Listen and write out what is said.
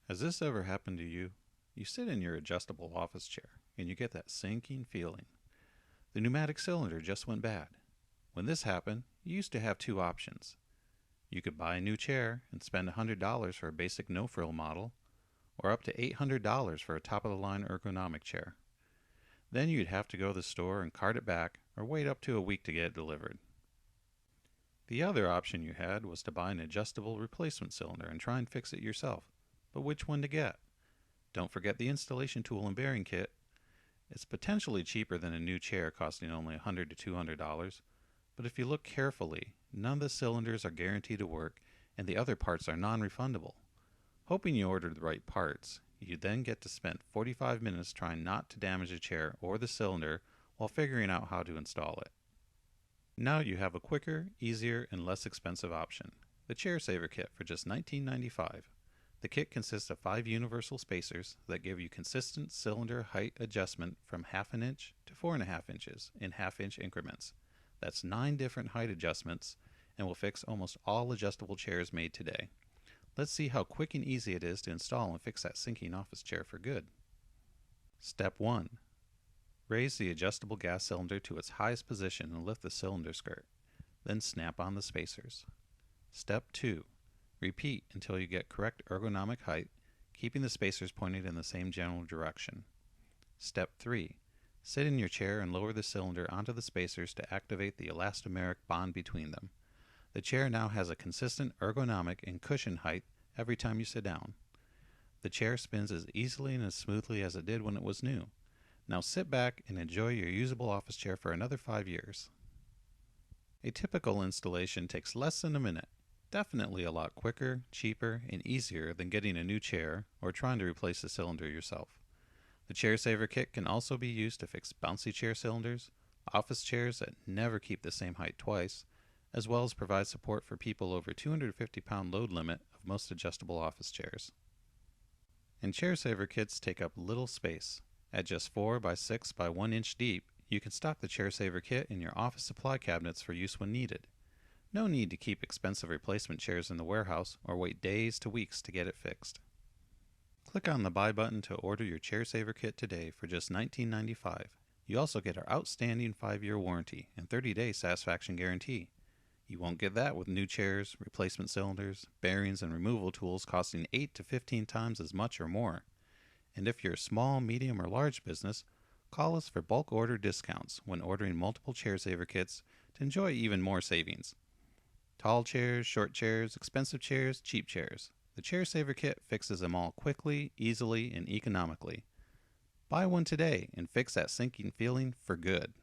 Has this ever happened to you? You sit in your adjustable office chair and you get that sinking feeling. The pneumatic cylinder just went bad. When this happened, you used to have two options. You could buy a new chair and spend $100 for a basic no frill model, or up to $800 for a top of the line ergonomic chair. Then you'd have to go to the store and cart it back or wait up to a week to get it delivered. The other option you had was to buy an adjustable replacement cylinder and try and fix it yourself. But which one to get? Don't forget the installation tool and bearing kit. It's potentially cheaper than a new chair costing only $100 to $200, but if you look carefully, none of the cylinders are guaranteed to work and the other parts are non-refundable. Hoping you ordered the right parts, you then get to spend 45 minutes trying not to damage the chair or the cylinder while figuring out how to install it. Now you have a quicker, easier, and less expensive option, the Chair Saver Kit for just $19.95. The kit consists of 5 universal spacers that give you consistent cylinder height adjustment from half an inch to 4.5 inches in half-inch increments. That's 9 different height adjustments and will fix almost all adjustable chairs made today. Let's see how quick and easy it is to install and fix that sinking office chair for good. Step 1. Raise the adjustable gas cylinder to its highest position and lift the cylinder skirt. Then snap on the spacers. Step 2. Repeat until you get correct ergonomic height, keeping the spacers pointed in the same general direction. Step 3. Sit in your chair and lower the cylinder onto the spacers to activate the elastomeric bond between them. The chair now has a consistent ergonomic and cushion height every time you sit down. The chair spins as easily and as smoothly as it did when it was new. Now sit back and enjoy your usable office chair for another 5 years. A typical installation takes less than a minute. Definitely a lot quicker, cheaper, and easier than getting a new chair or trying to replace the cylinder yourself. The Chair Saver Kit can also be used to fix bouncy chair cylinders, office chairs that never keep the same height twice, as well as provide support for people over 250-pound load limit of most adjustable office chairs. And Chair Saver Kits take up little space. At just 4 by 6 by 1 inch deep, you can stock the Chair Saver Kit in your office supply cabinets for use when needed. No need to keep expensive replacement chairs in the warehouse or wait days to weeks to get it fixed. Click on the Buy button to order your Chair Saver Kit today for just $19.95. You also get our outstanding 5-year warranty and 30-day satisfaction guarantee. You won't get that with new chairs, replacement cylinders, bearings, and removal tools costing 8 to 15 times as much or more. And if you're a small, medium, or large business, call us for bulk order discounts when ordering multiple Chair Saver Kits to enjoy even more savings. Tall chairs, short chairs, expensive chairs, cheap chairs. The Chair Saver Kit fixes them all quickly, easily, and economically. Buy one today and fix that sinking feeling for good.